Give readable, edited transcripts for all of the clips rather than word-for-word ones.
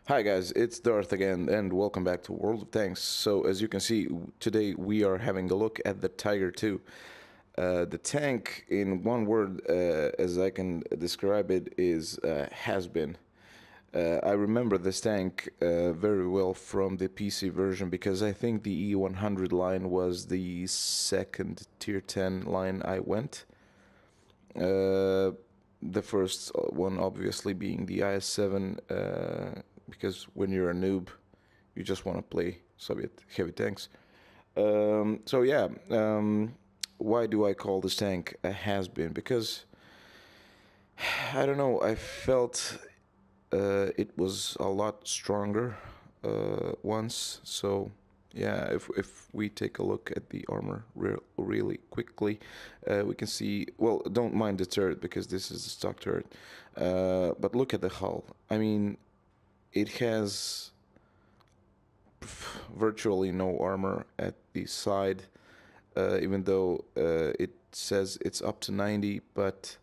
Hi guys, it's Darth again, and welcome back to World of Tanks. So as you can see, today we are having a look at the Tiger 2. The tank, in one word, as I can describe it, is has been. I remember this tank very well from the PC version because I think the E100 line was the second tier 10 line I went. Uh, the first one obviously being the IS-7, because when you're a noob, you just want to play Soviet heavy tanks. So yeah, why do I call this tank a has-been? Because I don't know, I felt it was a lot stronger once. So yeah, if we take a look at the armor really quickly, we can see. Well, don't mind the turret because this is a stock turret, but look at the hull. I mean, it has virtually no armor at the side, even though it says it's up to 90, but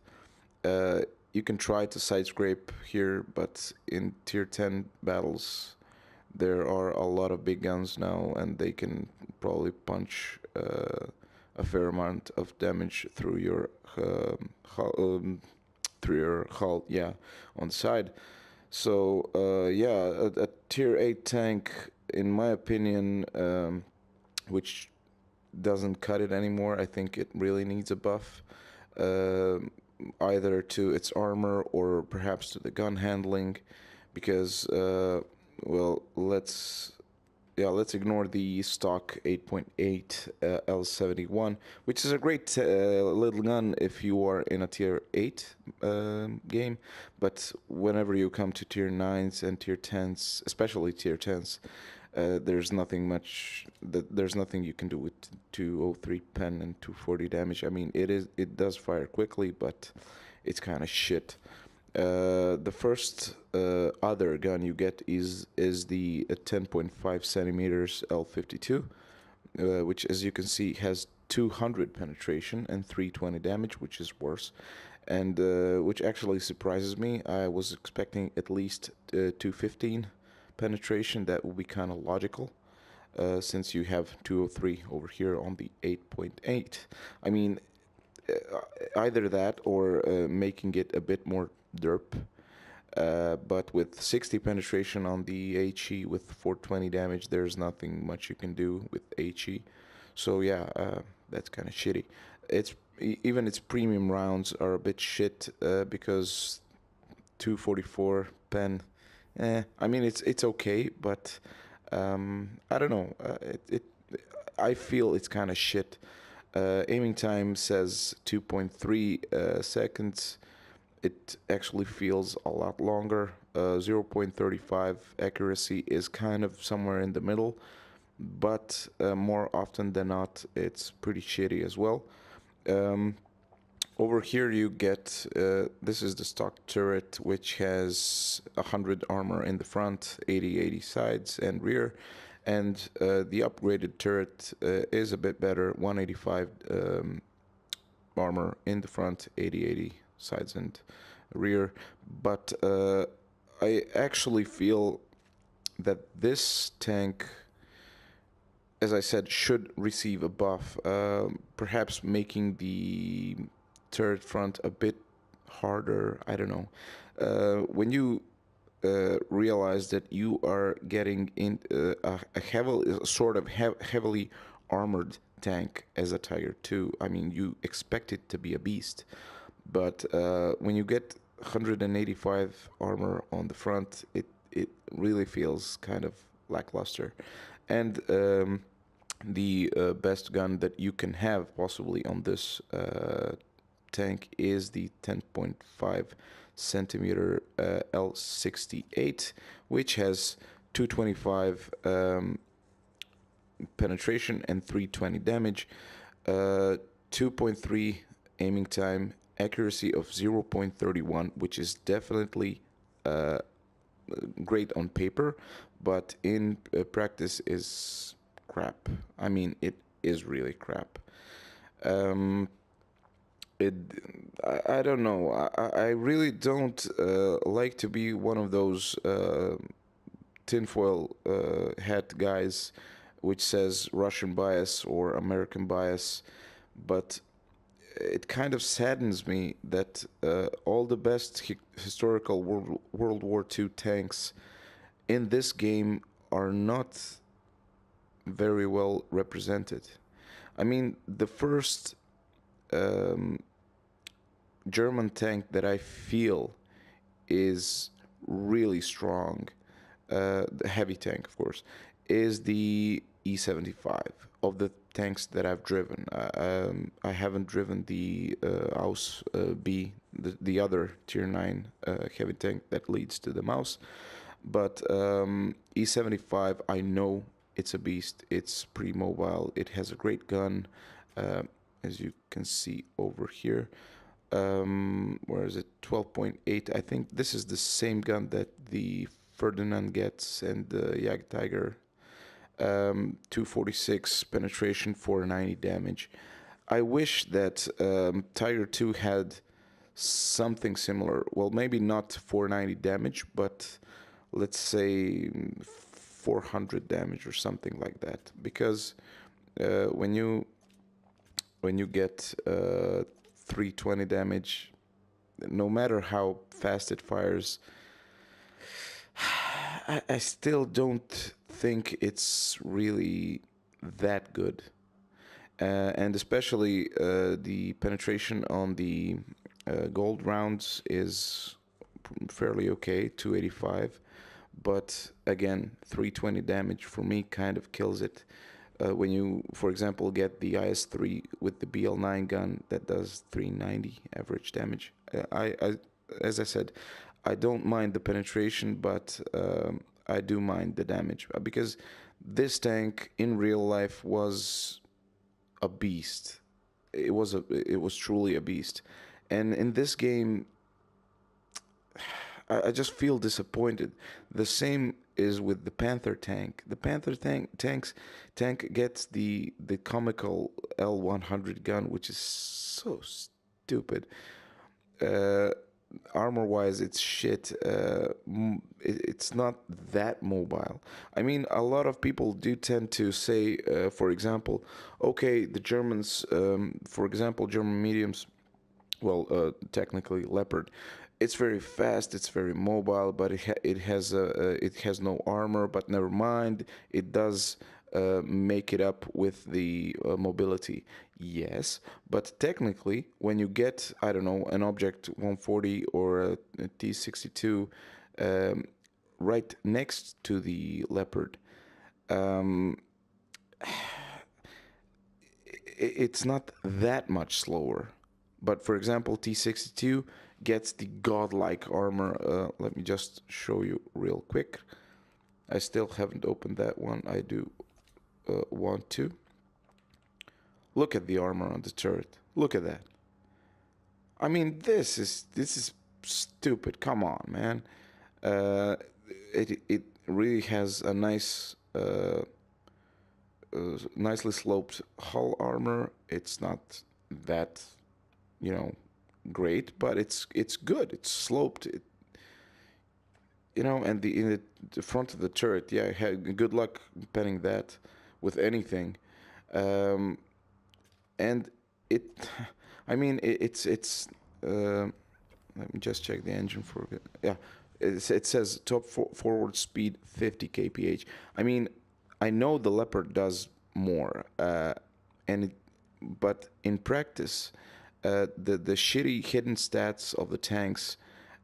you can try to side scrape here, but in tier 10 battles, there are a lot of big guns now, and they can probably punch a fair amount of damage through your hull, yeah, on the side. So yeah, a tier 8 tank, in my opinion, which doesn't cut it anymore. I think it really needs a buff, uh, either to its armor or perhaps to the gun handling, because well, let's ignore the stock 8.8 L71, which is a great little gun if you are in a tier 8 game, but whenever you come to tier 9s and tier 10s, especially tier 10s, there's nothing much there's nothing you can do with 203 pen and 240 damage. I mean, it does fire quickly, but it's kind of shit. The first other gun you get is the 10.5 centimeters L52, which, as you can see, has 200 penetration and 320 damage, which is worse, and which actually surprises me. I was expecting at least 215 penetration. That would be kind of logical, since you have 203 over here on the 8.8. I mean, either that or making it a bit more derp. But with 60 penetration on the HE with 420 damage, there's nothing much you can do with HE. So yeah, that's kind of shitty. Even its premium rounds are a bit shit, because 244 pen. I mean, it's okay, but I don't know. I feel it's kind of shit. Aiming time says 2.3 seconds. It actually feels a lot longer. 0.35 accuracy is kind of somewhere in the middle, but more often than not, it's pretty shitty as well. Um, Over here you get, this is the stock turret, which has 100 armor in the front, 80 sides and rear, and the upgraded turret is a bit better, 185 armor in the front, 80 sides and rear, but I actually feel that this tank, as I said, should receive a buff, perhaps making the turret front a bit harder. I don't know. When you realize that you are getting in a heavily sort of heavily armored tank as a Tiger 2, I mean, you expect it to be a beast, but when you get 185 armor on the front, it really feels kind of lackluster, and the best gun that you can have possibly on this tank is the 10.5 centimeter L68, which has 225 penetration and 320 damage, 2.3 aiming time, accuracy of 0.31, which is definitely uh, great on paper, but in practice is crap. I mean, it is really crap. Um, it, I don't know. I really don't like to be one of those tinfoil hat guys, which says Russian bias or American bias, but it kind of saddens me that all the best historical World War II tanks in this game are not very well represented. I mean, the first um, German tank that I feel is really strong, the heavy tank, of course, is the E75 of the tanks that I've driven. I haven't driven the Aus B, the other Tier 9 heavy tank that leads to the Maus. But E75, I know it's a beast. It's pretty mobile. It has a great gun, uh, as you can see over here. Where is it? 12.8. I think this is the same gun that the Ferdinand gets and the Jagdtiger. 246 penetration, 490 damage. I wish that Tiger 2 had something similar. Well, maybe not 490 damage, but let's say 400 damage or something like that. Because when you get 320 damage, no matter how fast it fires, I still don't think it's really that good. And especially the penetration on the gold rounds is fairly okay, 285. But again, 320 damage for me kind of kills it. When you, for example, get the IS-3 with the BL-9 gun that does 390 average damage. As I said, I don't mind the penetration, but I do mind the damage because this tank in real life was a beast. It was truly a beast, and in this game, I just feel disappointed. The same is with the Panther tank. The Panther tank gets the comical L100 gun, which is so stupid. Uh, Armor wise, it's shit. It's not that mobile. I mean, a lot of people do tend to say, for example, okay, the Germans, for example, German mediums, well, technically Leopard, it's very fast, it's very mobile, but it has no armor. But never mind, it does make it up with the mobility. Yes, but technically, when you get, I don't know, an Object 140 or a T62 um, right next to the Leopard, um, it's not that much slower. But for example, T62 gets the godlike armor. Let me just show you real quick. I still haven't opened that one. I do want to. Look at the armor on the turret. Look at that. I mean, this is stupid. Come on, man. Uh, it really has a nicely sloped hull armor. It's not that, great, but it's good. It's sloped. And in the front of the turret, yeah, good luck penning that with anything. Um, and it, I mean, it's. Let me just check the engine for it. Yeah, it says top forward speed 50 kph. I mean, I know the Leopard does more, but in practice, the shitty hidden stats of the tanks,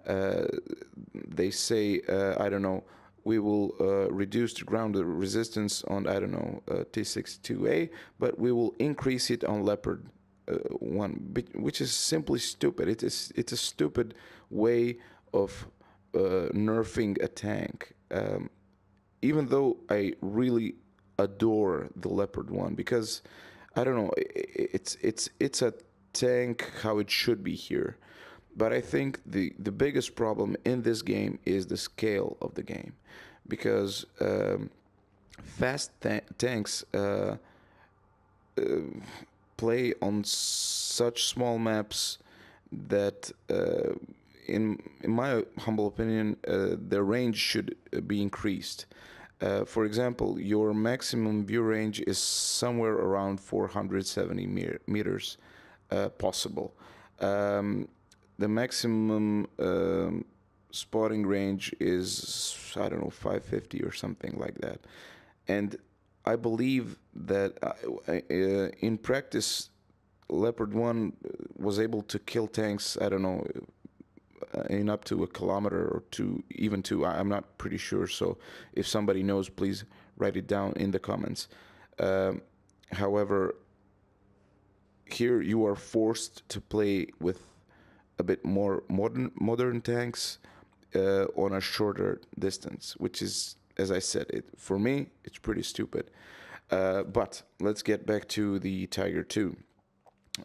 they say, I don't know, we will reduce the ground resistance on, I don't know, T62A, but we will increase it on Leopard 1, which is simply stupid. It's a stupid way of nerfing a tank. Even though I really adore the Leopard 1, because I don't know, it's a tank how it should be here. But I think the biggest problem in this game is the scale of the game, because fast tanks play on such small maps that in my humble opinion, the range should be increased. For example, your maximum view range is somewhere around 470 meters possible. Um, the maximum spotting range is, I don't know, 550 or something like that. And I believe that in practice, Leopard 1 was able to kill tanks, I don't know, in up to a kilometer or two, even two. I'm not pretty sure. So if somebody knows, please write it down in the comments. However, here you are forced to play with a bit more modern tanks on a shorter distance, which is, as I said, for me it's pretty stupid. But let's get back to the Tiger 2.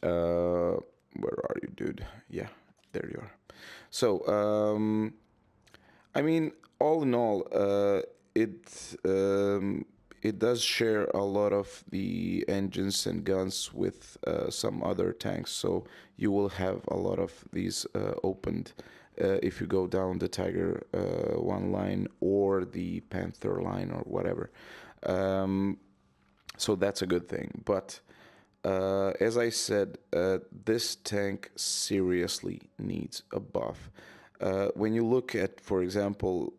Where are you, dude? Yeah, there you are. So, I mean, all in all, it does share a lot of the engines and guns with some other tanks. So you will have a lot of these opened if you go down the Tiger 1 line or the Panther line or whatever. So that's a good thing. But as I said, this tank seriously needs a buff. When you look at, for example,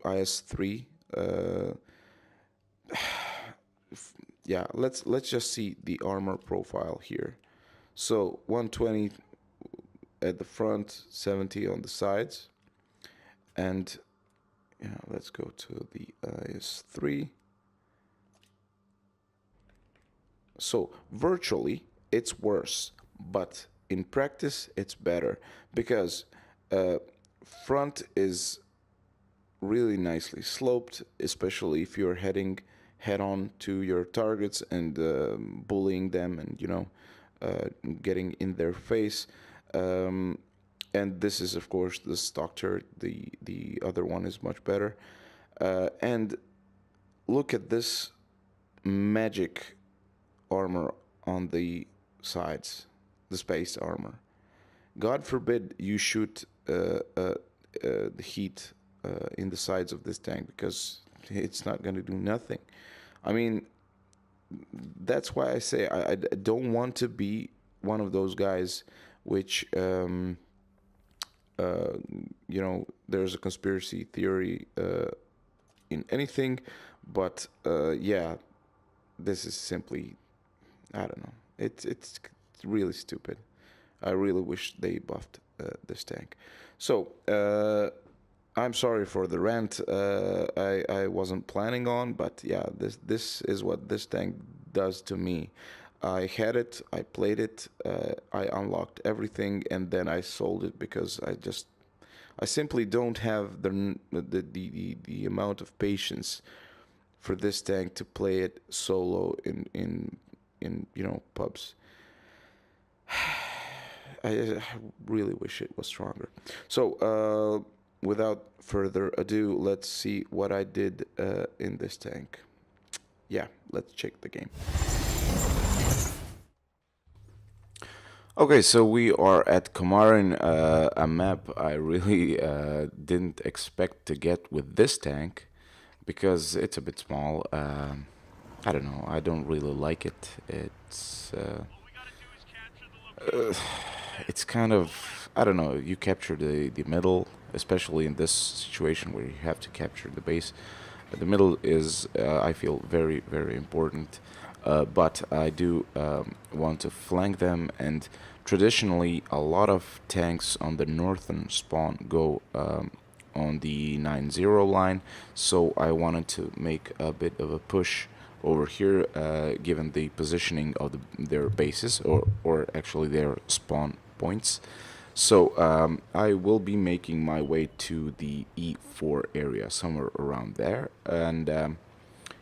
IS-3, yeah, let's just see the armor profile here. So 120 at the front, 70 on the sides, and yeah, let's go to the IS-3. So virtually it's worse, but in practice it's better because front is really nicely sloped, especially if you're heading head on to your targets and bullying them and getting in their face. And this is of course the stock turret. The other one is much better. And look at this magic armor on the sides, the space armor. God forbid you shoot the heat in the sides of this tank, because it's not going to do nothing. I mean, that's why I say I don't want to be one of those guys which there's a conspiracy theory in anything, but yeah, this is simply, I don't know. It's really stupid. I really wish they buffed this tank. So I'm sorry for the rant. I wasn't planning on, but yeah, this is what this tank does to me. I had it, I played it, I unlocked everything, and then I sold it because I simply don't have the amount of patience for this tank to play it solo in pubs. I really wish it was stronger. So without further ado, let's see what I did in this tank. Yeah, let's check the game. Okay, so we are at Komarin, a map I really didn't expect to get with this tank because it's a bit small. I don't know, I don't really like it. It's kind of, I don't know, you capture the middle, especially in this situation where you have to capture the base. The middle is, I feel, very, very important. But I do want to flank them, and traditionally a lot of tanks on the northern spawn go on the 9-0 line, so I wanted to make a bit of a push over here, given the positioning of their bases, or actually their spawn points. So I will be making my way to the E4 area, somewhere around there, and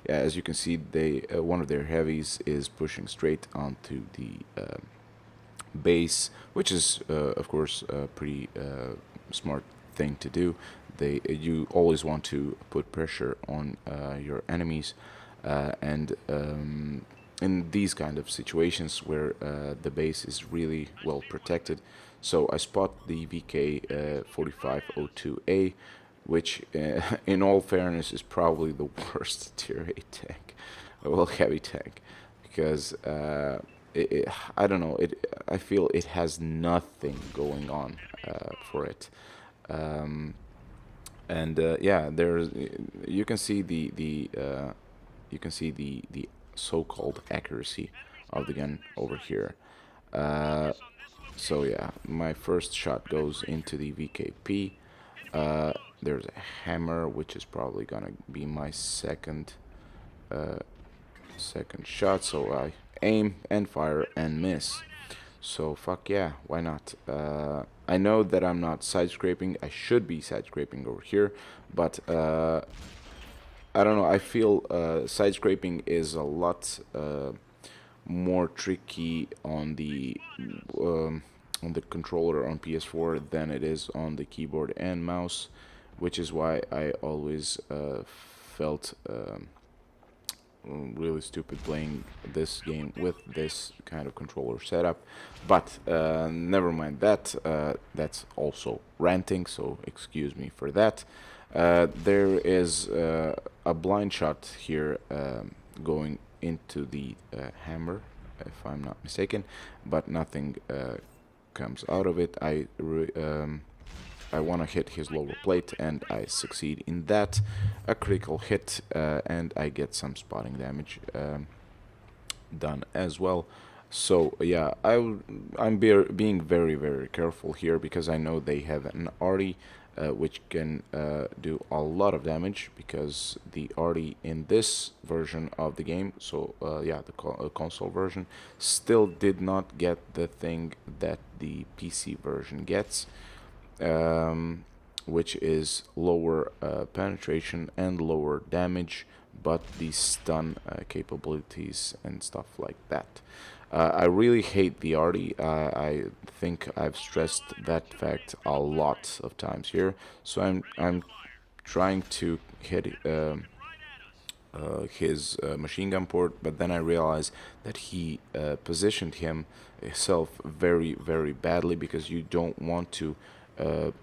yeah, as you can see, they one of their heavies is pushing straight onto the base, which is of course a pretty smart thing to do. You always want to put pressure on your enemies, and in these kind of situations where the base is really well protected. So I spot the VK 4502A, which in all fairness is probably the worst tier 8 tank, well, heavy tank, because I don't know, I feel it has nothing going on for it. Um, and yeah, there's, you can see the so-called accuracy of the gun over here. Uh, so yeah, my first shot goes into the VKP. There's a hammer, which is probably gonna be my uh, second shot. So I aim and fire and miss. So fuck yeah, why not? I know that I'm not side scraping. I should be side scraping over here, but I don't know. I feel side scraping is a lot more tricky on the controller on PS4 than it is on the keyboard and mouse, which is why I always felt really stupid playing this game with this kind of controller setup. But never mind that. That's also ranting, so excuse me for that. There is a blind shot here going into the hammer, if I'm not mistaken, but nothing comes out of it. I want to hit his lower plate, and I succeed in that. A critical hit, and I get some spotting damage done as well. So yeah, I'm being very, very careful here because I know they have an arty which can do a lot of damage, because the arty in this version of the game, so yeah, the console version, still did not get the thing that the PC version gets, which is lower penetration and lower damage, but the stun capabilities and stuff like that. I really hate the arty. I think I've stressed that fact a lot of times here. So I'm trying to hit his machine gun port, but then I realized that he positioned himself very, very badly, because you don't want to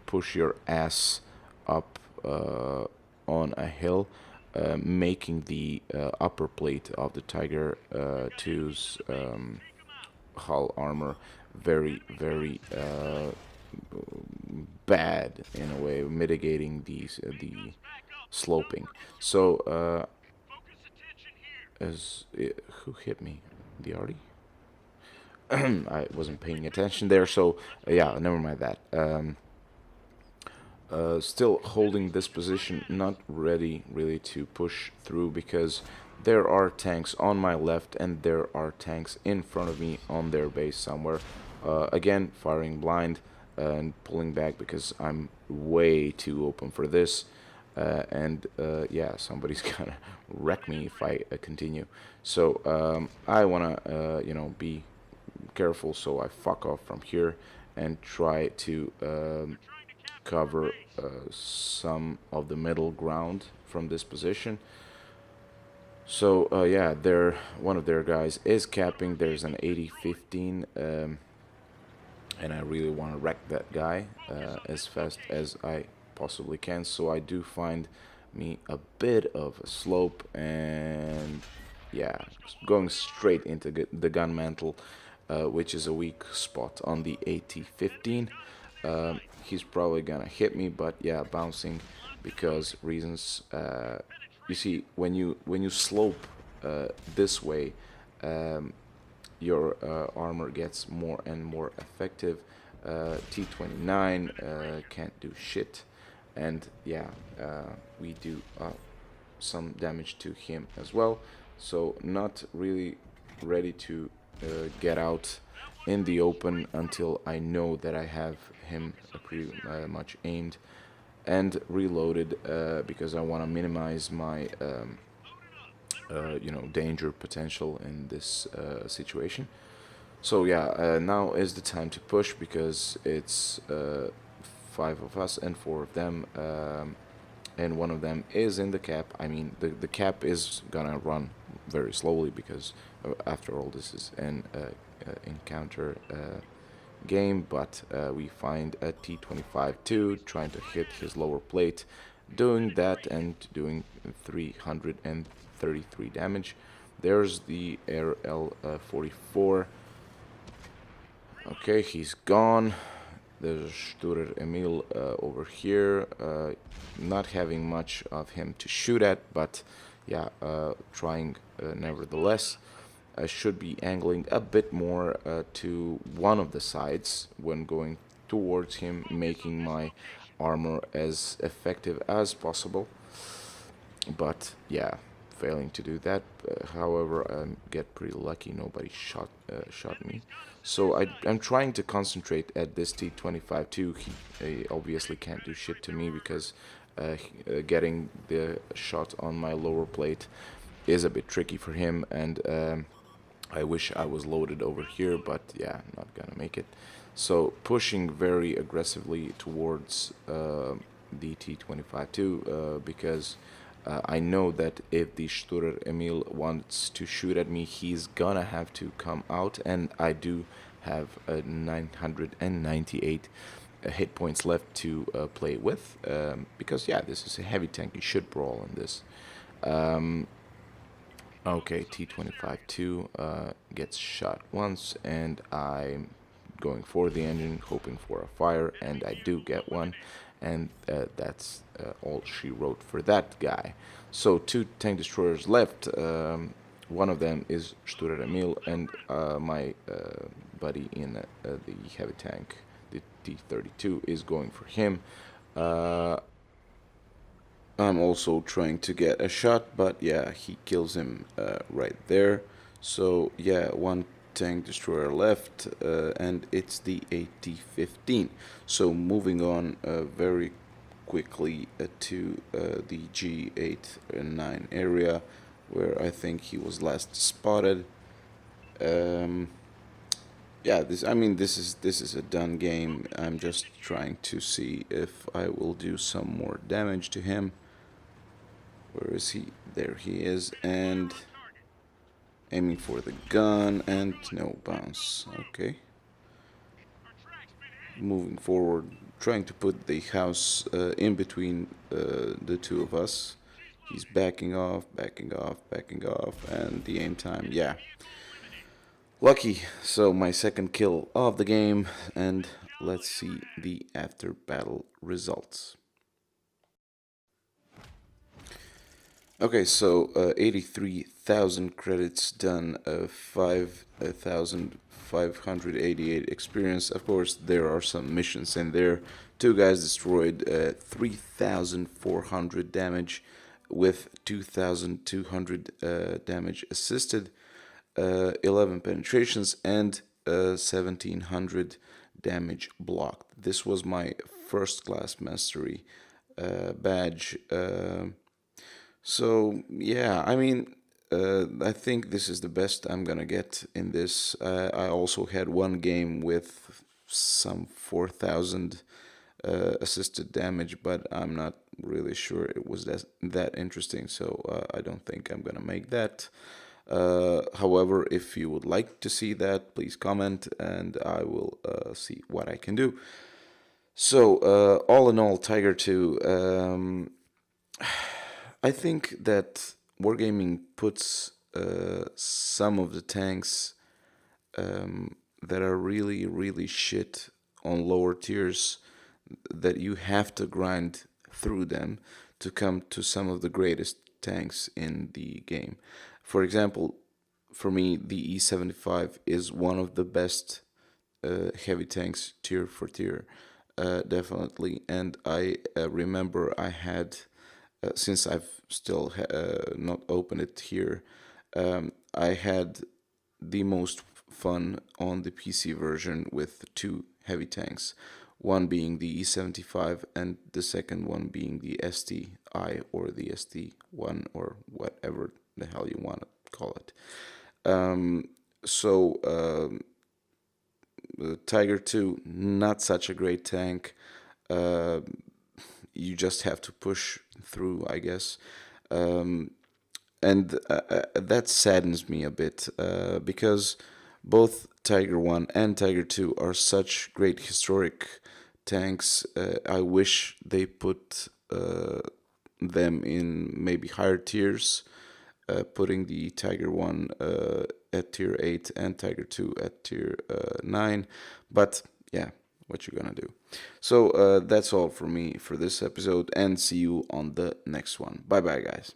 push your ass up on a hill, making the upper plate of the Tiger 2's hull armor very, very bad in a way, mitigating the sloping. So who hit me? The arty? I wasn't paying attention there, so yeah, never mind that. Still holding this position, not ready really to push through, because there are tanks on my left and there are tanks in front of me on their base somewhere. Again, firing blind and pulling back because I'm way too open for this. And yeah, somebody's gonna wreck me if I continue. So I wanna, be careful, so I fuck off from here and try to cover some of the middle ground from this position. So yeah, one of their guys is capping. There's an 80-15, and I really want to wreck that guy as fast as I possibly can. So I do find me a bit of a slope, and yeah, going straight into the gun mantle, which is a weak spot on the 80-15. He's probably gonna hit me, but yeah, bouncing because reasons. You see, when you slope this way, your armor gets more and more effective. T29 can't do shit, and yeah, we do some damage to him as well. So not really ready to get out in the open until I know that I have him pretty much aimed and reloaded, because I want to minimize my danger potential in this situation. So yeah, now is the time to push, because it's 5 of us and 4 of them, and one of them is in the cap. I mean, the cap is gonna run very slowly because after all, this is an encounter game, but we find a T-25-2 trying to hit his lower plate, doing that and doing 333 damage. There's the RL-44. Okay, he's gone. There's Sturer Emil over here, not having much of him to shoot at, but yeah, trying nevertheless. I should be angling a bit more to one of the sides when going towards him, making my armor as effective as possible. But yeah, failing to do that. However, I get pretty lucky. Nobody shot me. So I'm trying to concentrate at this T-25 too. He obviously can't do shit to me because getting the shot on my lower plate is a bit tricky for him, and I wish I was loaded over here, but yeah, not gonna make it. So pushing very aggressively towards the T-25 too, because I know that if the Sturer Emil wants to shoot at me, he's gonna have to come out, and I do have 998 hit points left to play with, because yeah, this is a heavy tank. You should brawl in this. Okay, T-25-2 gets shot once, and I'm going for the engine, hoping for a fire, and I do get one, and that's all she wrote for that guy. So 2 tank destroyers left. One of them is Sturer Emil, and my buddy in the heavy tank, the T-32, is going for him. I'm also trying to get a shot, but yeah, he kills him right there. So yeah, 1 tank destroyer left, and it's the AT-15. So moving on very quickly to the G8 and 9 area, where I think he was last spotted. Yeah, this is a done game. I'm just trying to see if I will do some more damage to him. Where is he? There he is, and aiming for the gun, and no bounce. Okay. Moving forward, trying to put the house in between the two of us. He's backing off, backing off, backing off, and the aim time, yeah. Lucky. So my second kill of the game, and let's see the after battle results. Okay, so 83,000 credits done, 5,588 experience. Of course, there are some missions in there. 2 guys destroyed, 3,400 damage with 2,200 damage assisted, 11 penetrations, and 1,700 damage blocked. This was my first class mastery badge. So yeah, I think this is the best I'm gonna get in this. I also had one game with some 4,000 assisted damage, but I'm not really sure it was that interesting. So I don't think I'm gonna make that. However, if you would like to see that, please comment, and I will see what I can do. So all in all, Tiger 2. I think that Wargaming puts some of the tanks that are really, really shit on lower tiers, that you have to grind through them to come to some of the greatest tanks in the game. For example, for me, the E75 is one of the best heavy tanks tier for tier, definitely. And I remember I had... since I've still not opened it here, I had the most fun on the PC version with 2 heavy tanks, one being the E75 and the second one being the STI or the ST1 or whatever the hell you want to call it. Tiger 2, not such a great tank. You just have to push through, I guess. and that saddens me a bit because both Tiger 1 and Tiger 2 are such great historic tanks. I wish they put them in maybe higher tiers, putting the Tiger 1 at tier 8 and Tiger 2 at tier 9. But yeah, what you gonna do? So that's all for me for this episode, and see you on the next one. Bye bye, guys.